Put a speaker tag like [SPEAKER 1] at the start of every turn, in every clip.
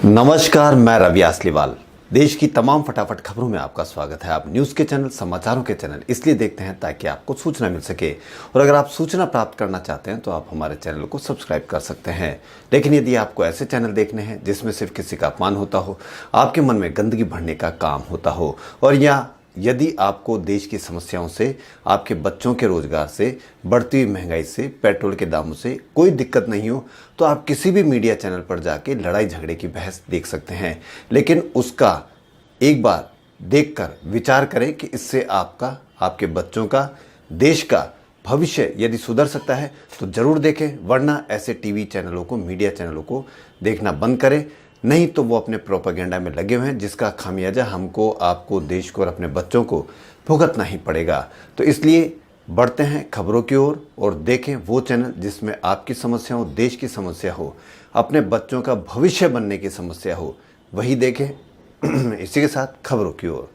[SPEAKER 1] नमस्कार, मैं रवि आसलीवाल। देश की तमाम फटाफट खबरों में आपका स्वागत है। आप न्यूज़ के चैनल, समाचारों के चैनल इसलिए देखते हैं ताकि आपको सूचना मिल सके, और अगर आप सूचना प्राप्त करना चाहते हैं तो आप हमारे चैनल को सब्सक्राइब कर सकते हैं। लेकिन यदि आपको ऐसे चैनल देखने हैं जिसमें सिर्फ किसी का अपमान होता हो, आपके मन में गंदगी भरने का काम होता हो, और या यदि आपको देश की समस्याओं से, आपके बच्चों के रोजगार से, बढ़ती हुई महंगाई से, पेट्रोल के दामों से कोई दिक्कत नहीं हो, तो आप किसी भी मीडिया चैनल पर जाके लड़ाई झगड़े की बहस देख सकते हैं। लेकिन उसका एक बार देखकर विचार करें कि इससे आपका, आपके बच्चों का, देश का भविष्य यदि सुधर सकता है तो ज़रूर देखें, वरना ऐसे टीवी चैनलों को, मीडिया चैनलों को देखना बंद करें। नहीं तो वो अपने प्रोपेगेंडा में लगे हुए हैं, जिसका खामियाजा हमको, आपको, देश को और अपने बच्चों को भुगतना ही पड़ेगा। तो इसलिए बढ़ते हैं खबरों की ओर और देखें वो चैनल जिसमें आपकी समस्या हो, देश की समस्या हो, अपने बच्चों का भविष्य बनने की समस्या हो, वही देखें। इसी के साथ खबरों की ओर,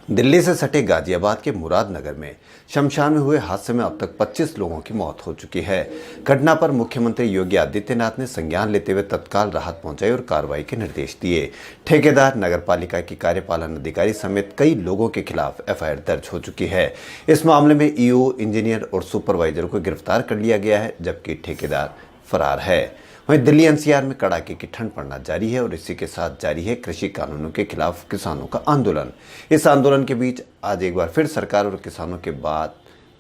[SPEAKER 1] दिल्ली से सटे गाजियाबाद के मुरादनगर में शमशान में हुए हादसे में अब तक 25 लोगों की मौत हो चुकी है। घटना पर मुख्यमंत्री योगी आदित्यनाथ ने संज्ञान लेते हुए तत्काल राहत पहुंचाई और कार्रवाई के निर्देश दिए। ठेकेदार, नगरपालिका की कार्यपालन अधिकारी समेत कई लोगों के खिलाफ एफआईआर दर्ज हो चुकी है। इस मामले में ईओ, इंजीनियर और सुपरवाइजर को गिरफ्तार कर लिया गया है, जबकि ठेकेदार फरार है। वहीं दिल्ली एनसीआर में कड़ाके की ठंड पड़ना जारी है और इसी के साथ जारी है कृषि कानूनों के खिलाफ किसानों का आंदोलन। इस आंदोलन के बीच आज एक बार फिर सरकार और किसानों के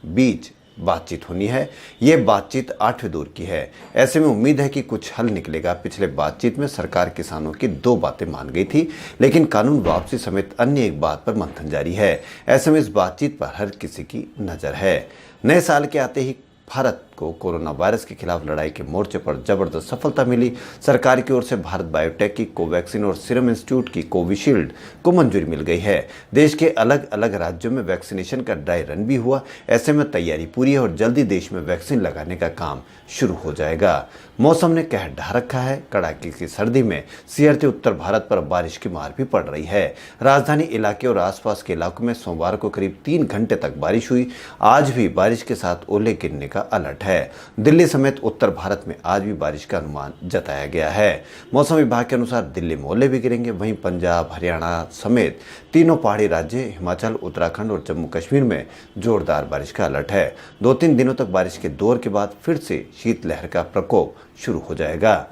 [SPEAKER 1] बीच बातचीत होनी है। ये बातचीत 8वें दौर की है। ऐसे में उम्मीद है कि कुछ हल निकलेगा। पिछले बातचीत में सरकार किसानों की 2 बातें मान गई थी, लेकिन कानून वापसी समेत अन्य एक बात पर मंथन जारी है। ऐसे में इस बातचीत पर हर किसी की नज़र है। नए साल के आते ही भारत को कोरोना वायरस के खिलाफ लड़ाई के मोर्चे पर जबरदस्त सफलता मिली। सरकार की ओर से भारत बायोटेक की कोवैक्सीन और सीरम इंस्टीट्यूट की कोविशील्ड को मंजूरी मिल गई है। देश के अलग अलग राज्यों में वैक्सीनेशन का ड्राई रन भी हुआ। ऐसे में तैयारी पूरी है और जल्दी देश में वैक्सीन लगाने का काम शुरू हो जाएगा। मौसम ने कहर ढा रखा है। कड़ाके की सर्दी में सिहरते उत्तर भारत पर बारिश की मार भी पड़ रही है। राजधानी इलाके और आसपास के इलाकों में सोमवार को करीब 3 घंटे तक बारिश हुई। आज भी बारिश के साथ ओले गिरने का अलर्ट है। दिल्ली समेत उत्तर भारत में आज भी बारिश का अनुमान जताया गया है। मौसम विभाग के अनुसार दिल्ली में ओले भी गिरेंगे। वहीं पंजाब, हरियाणा समेत तीनों पहाड़ी राज्य, हिमाचल, उत्तराखंड और जम्मू कश्मीर में जोरदार बारिश का अलर्ट है। 2-3 दिनों तक बारिश के दौर के बाद फिर से शीतलहर का प्रकोप शुरू हो जाएगा।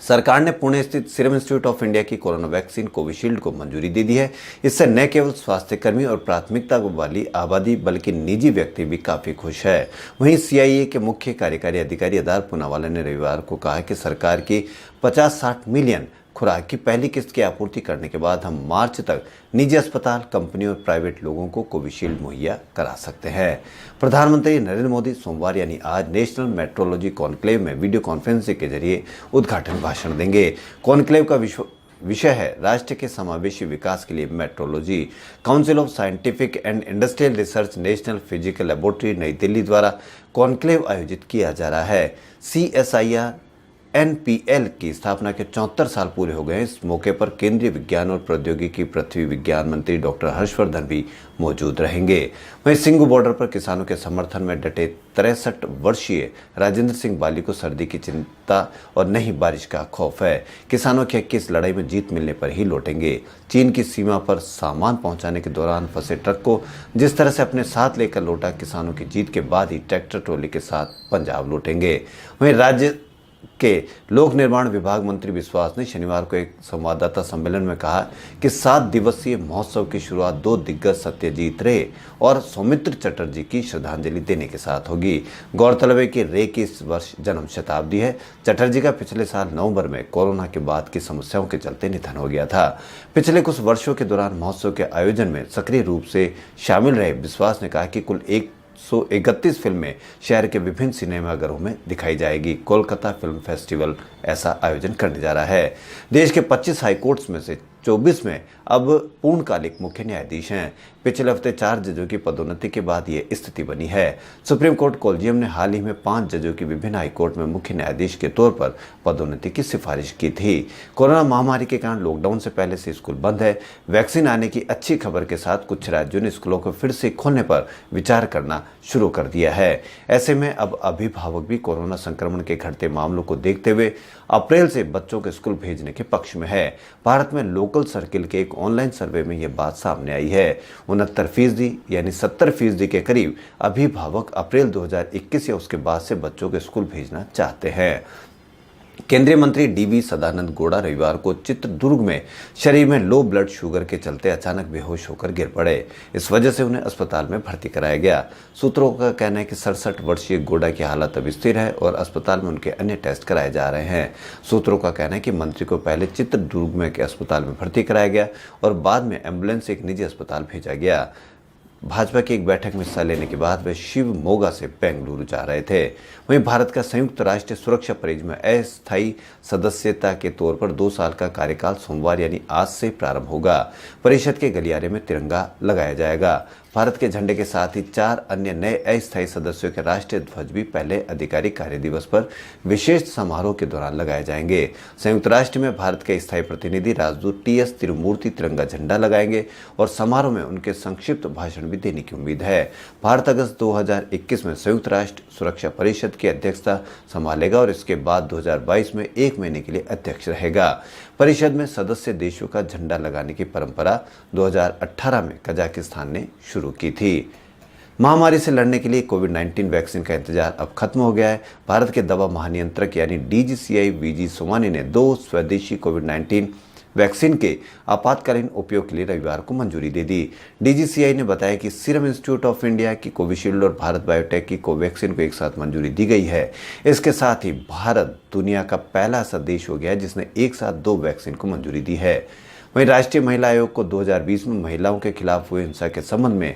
[SPEAKER 1] सरकार ने पुणे स्थित सीरम इंस्टीट्यूट ऑफ इंडिया की कोरोना वैक्सीन कोविशील्ड को मंजूरी दे दी है। इससे न केवल स्वास्थ्यकर्मी और प्राथमिकता वाली आबादी बल्कि निजी व्यक्ति भी काफी खुश है। वहीं सीआईए के मुख्य कार्यकारी अधिकारी अदार पूनावाला ने रविवार को कहा कि सरकार की 50-60 मिलियन खुराक की पहली किस्त की आपूर्ति करने के बाद हम मार्च तक निजी अस्पताल, कंपनियों और प्राइवेट लोगों को कोविशील्ड मुहैया करा सकते हैं। प्रधानमंत्री नरेंद्र मोदी सोमवार यानी आज नेशनल मेट्रोलॉजी कॉन्क्लेव में वीडियो कॉन्फ्रेंसिंग के जरिए उद्घाटन भाषण देंगे। कॉन्क्लेव का विषय है राष्ट्र के समावेशी विकास के लिए metrology. Council of scientific and industrial research national physical laboratory नई दिल्ली द्वारा कॉन्क्लेव आयोजित किया जा रहा है। CSIR NPL की स्थापना के 74 साल पूरे हो गए। इस मौके पर केंद्रीय विज्ञान और प्रौद्योगिकी पृथ्वी विज्ञान मंत्री डॉक्टर हर्षवर्धन भी मौजूद रहेंगे। वहीं सिंघू बॉर्डर पर किसानों के समर्थन में डटे 63 वर्षीय राजेंद्र सिंह बाली को सर्दी की चिंता और नहीं बारिश का खौफ है। किसानों के हक की इस लड़ाई में जीत मिलने पर ही लौटेंगे। चीन की सीमा पर सामान पहुंचाने के दौरान फंसे ट्रक को जिस तरह से अपने साथ लेकर लौटा, किसानों की जीत के बाद ही ट्रैक्टर ट्रॉली के साथ पंजाब लौटेंगे। वहीं राज्य के लोक निर्माण विभाग मंत्री विश्वास ने शनिवार को एक संवाददाता सम्मेलन में कहा कि 7 दिवसीय महोत्सव की शुरुआत 2 दिग्गज सत्यजीत रे और सौमित्र चटर्जी की श्रद्धांजलि देने के साथ होगी। गौरतलब है कि रे की इस वर्ष जन्म शताब्दी है। चटर्जी का पिछले साल नवंबर में कोरोना के बाद की समस्याओं के चलते निधन हो गया था। पिछले कुछ वर्षों के दौरान महोत्सव के आयोजन में सक्रिय रूप से शामिल रहे विश्वास ने कहा कि कुल 131 फिल्में शहर के विभिन्न सिनेमाघरों में दिखाई जाएगी। कोलकाता फिल्म फेस्टिवल ऐसा आयोजन करने जा रहा है। देश के 25 हाईकोर्ट्स में से 2024 में अब पूर्णकालिक मुख्य न्यायाधीश हैं। पिछले हफ्ते 4 जजों की पदोन्नति के बाद ये स्थिति बनी है। सुप्रीम कोर्ट कोलिजियम ने हाल ही में 5 जजों की विभिन्न हाईकोर्ट में मुख्य न्यायाधीश के तौर पर पदोन्नति की सिफारिश की थी। कोरोना महामारी के कारण लॉकडाउन से पहले से स्कूल बंद है। वैक्सीन आने की अच्छी खबर के साथ कुछ राज्यों ने स्कूलों को फिर से खोलने पर विचार करना शुरू कर दिया है। ऐसे में अब अभिभावक भी कोरोना संक्रमण के घटते मामलों को देखते हुए अप्रैल से बच्चों को स्कूल भेजने के पक्ष में है। भारत में लोकल सर्किल के एक ऑनलाइन सर्वे में यह बात सामने आई है। 69% यानी 70% के करीब अभिभावक अप्रैल 2021 या उसके बाद से बच्चों को स्कूल भेजना चाहते हैं। केंद्रीय मंत्री डीवी सदानंद गौड़ा रविवार को चित्रदुर्ग में शरीर में लो ब्लड शुगर के चलते अचानक बेहोश होकर गिर पड़े। इस वजह से उन्हें अस्पताल में भर्ती कराया गया। सूत्रों का कहना है कि 67 वर्षीय गौड़ा की हालत अब स्थिर है और अस्पताल में उनके अन्य टेस्ट कराए जा रहे हैं। सूत्रों का कहना है कि मंत्री को पहले चित्रदुर्ग में के अस्पताल में भर्ती कराया गया और बाद में एम्बुलेंस से एक निजी अस्पताल भेजा गया। भाजपा की एक बैठक में हिस्सा लेने के बाद वे शिवमोगा से बेंगलुरु जा रहे थे। वहीं भारत का संयुक्त राष्ट्र सुरक्षा परिषद में अस्थायी सदस्यता के तौर पर 2 साल का कार्यकाल सोमवार यानी आज से प्रारंभ होगा। परिषद के गलियारे में तिरंगा लगाया जाएगा। भारत के झंडे के साथ ही 4 अन्य नए अस्थायी सदस्यों के राष्ट्रीय ध्वज भी पहले आधिकारिक कार्य दिवस पर विशेष समारोह के दौरान लगाए जाएंगे। संयुक्त राष्ट्र में भारत के स्थायी प्रतिनिधि राजदूत टीएस तिरुमूर्ति तिरंगा झंडा लगाएंगे और समारोह में उनके संक्षिप्त भाषण भी देने की उम्मीद है। भारत अगस्त 2021 में संयुक्त राष्ट्र सुरक्षा परिषद की अध्यक्षता संभालेगा और इसके बाद 2022 में 1 महीने के लिए अध्यक्ष रहेगा। परिषद में सदस्य देशों का झंडा लगाने की परंपरा 2018 में कजाकिस्तान ने शुरू की थी। महामारी से लड़ने के लिए कोविड-19 वैक्सीन का इंतजार अब खत्म हो गया है। भारत के दवा महानियंत्रक यानी डीजीसीआई वीजी सोमानी ने 2 स्वदेशी कोविड-19 वैक्सीन के आपातकालीन उपयोग के लिए रविवार को मंजूरी दे दी। डीजीसीआई ने बताया कि सीरम इंस्टीट्यूट ऑफ इंडिया की कोविशील्ड और भारत बायोटेक की कोवैक्सीन को एक साथ मंजूरी दी गई है। इसके साथ ही भारत दुनिया का पहला ऐसा देश हो गया है जिसने एक साथ 2 वैक्सीन को मंजूरी दी है। वहीं राष्ट्रीय महिला आयोग को 2020 में महिलाओं के खिलाफ हुए हिंसा के संबंध में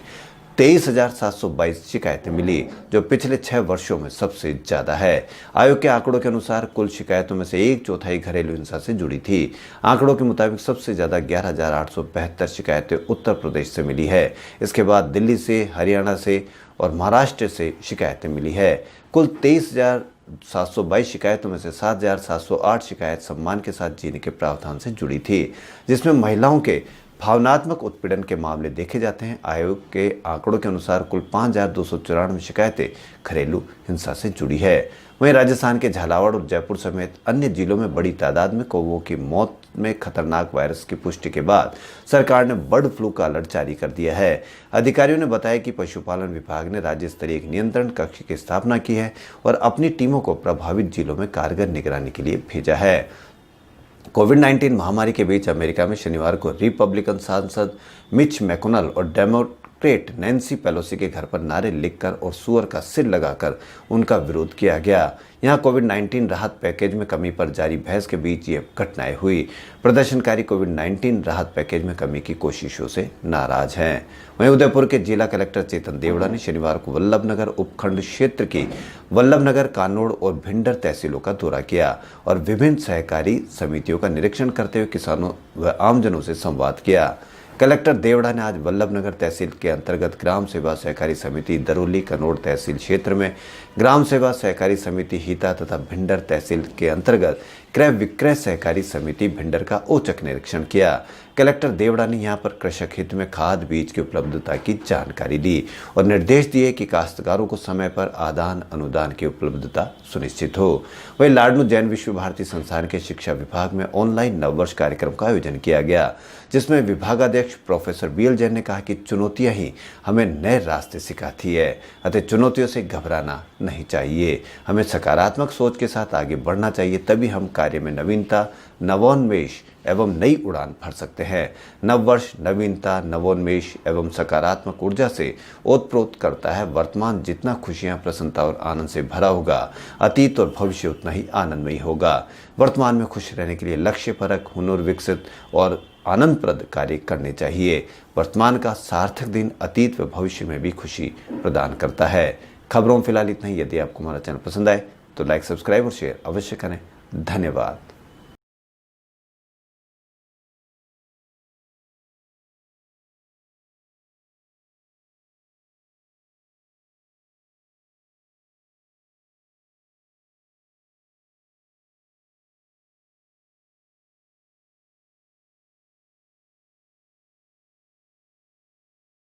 [SPEAKER 1] 23,722 शिकायतें मिली, जो पिछले 6 वर्षों में सबसे ज्यादा है। आयोग के आंकड़ों के अनुसार कुल शिकायतों में से 1/4 घरेलू हिंसा से जुड़ी थी। आंकड़ों के मुताबिक सबसे ज्यादा 11,872 शिकायतें उत्तर प्रदेश से मिली है। इसके बाद दिल्ली से, हरियाणा से और महाराष्ट्र से शिकायतें मिली है। कुल 23,722 शिकायतों में से 7,708 शिकायत सम्मान के साथ जीने के प्रावधान से जुड़ी थी, जिसमें महिलाओं के भावनात्मक उत्पीड़न के मामले देखे जाते हैं। आयोग के आंकड़ों के अनुसार कुल 5,294 शिकायतें घरेलू हिंसा से जुड़ी है। वहीं राजस्थान के झालावाड़ और जयपुर समेत अन्य जिलों में बड़ी तादाद में कौवों की मौत में खतरनाक वायरस की पुष्टि के बाद सरकार ने बर्ड फ्लू का अलर्ट जारी कर दिया है। अधिकारियों ने बताया कि पशुपालन विभाग ने राज्य स्तरीय एक नियंत्रण कक्ष की स्थापना की है और अपनी टीमों को प्रभावित जिलों में कारगर निगरानी के लिए भेजा है। कोविड-19 महामारी के बीच अमेरिका में शनिवार को रिपब्लिकन सांसद मिच मैकोनेल और डेमोक्रेट नैन्सी पेलोसी के घर पर नारे लिखकर और सुअर का सिर लगाकर उनका विरोध किया गया। यहां कोविड-19 राहत पैकेज में कमी पर जारी बहस के बीच ये घटनाएं हुई। प्रदर्शनकारी कोविड-19 राहत पैकेज में कमी की कोशिशों से नाराज हैं। वहीं उदयपुर के जिला कलेक्टर चेतन देवड़ा ने शनिवार को वल्लभनगर उपखंड क्षेत्र की वल्लभनगर, कानोड़ और भिंडर तहसीलों का दौरा किया और विभिन्न सहकारी समितियों का निरीक्षण करते हुए किसानों व आमजनों से संवाद किया। कलेक्टर देवड़ा ने आज वल्लभनगर तहसील के अंतर्गत ग्राम सेवा सहकारी समिति दरोली कनौड़ तहसील क्षेत्र में, ग्राम सेवा सहकारी समिति हिता तथा भिंडर तहसील के अंतर्गत क्रय विक्रय सहकारी समिति भिंडर का औचक निरीक्षण किया। कलेक्टर देवड़ा ने यहां पर कृषक हित में खाद बीज की उपलब्धता की जानकारी दी और निर्देश दिए कि काश्तकारों को समय पर आदान अनुदान की उपलब्धता सुनिश्चित हो। वहीं लाडनू जैन विश्व भारती संस्थान के शिक्षा विभाग में ऑनलाइन नववर्ष कार्यक्रम का आयोजन किया गया, जिसमें विभागाध्यक्ष प्रोफेसर बीएल जैन ने कहा कि चुनौतियां ही हमें नए रास्ते सिखाती है, अतः चुनौतियों से घबराना नहीं चाहिए। हमें सकारात्मक सोच के साथ आगे बढ़ना चाहिए, तभी हम कार्य में नवीनता, नवोन्मेष एवं नई उड़ान भर सकते हैं। नववर्ष नवीनता, नवोन्मेष एवं सकारात्मक ऊर्जा से ओतप्रोत करता है। वर्तमान जितना खुशियां, प्रसन्नता और आनंद से भरा होगा, अतीत और भविष्य उतना ही आनंदमयी होगा। वर्तमान में खुश रहने के लिए लक्ष्य परक, हुनर विकसित और आनंदप्रद कार्य करने चाहिए। वर्तमान का सार्थक दिन अतीत व भविष्य में भी खुशी प्रदान करता है। खबरों फिलहाल इतना ही। यदि आपको हमारा चैनल पसंद आए तो लाइक, सब्सक्राइब और शेयर अवश्य करें। धन्यवाद।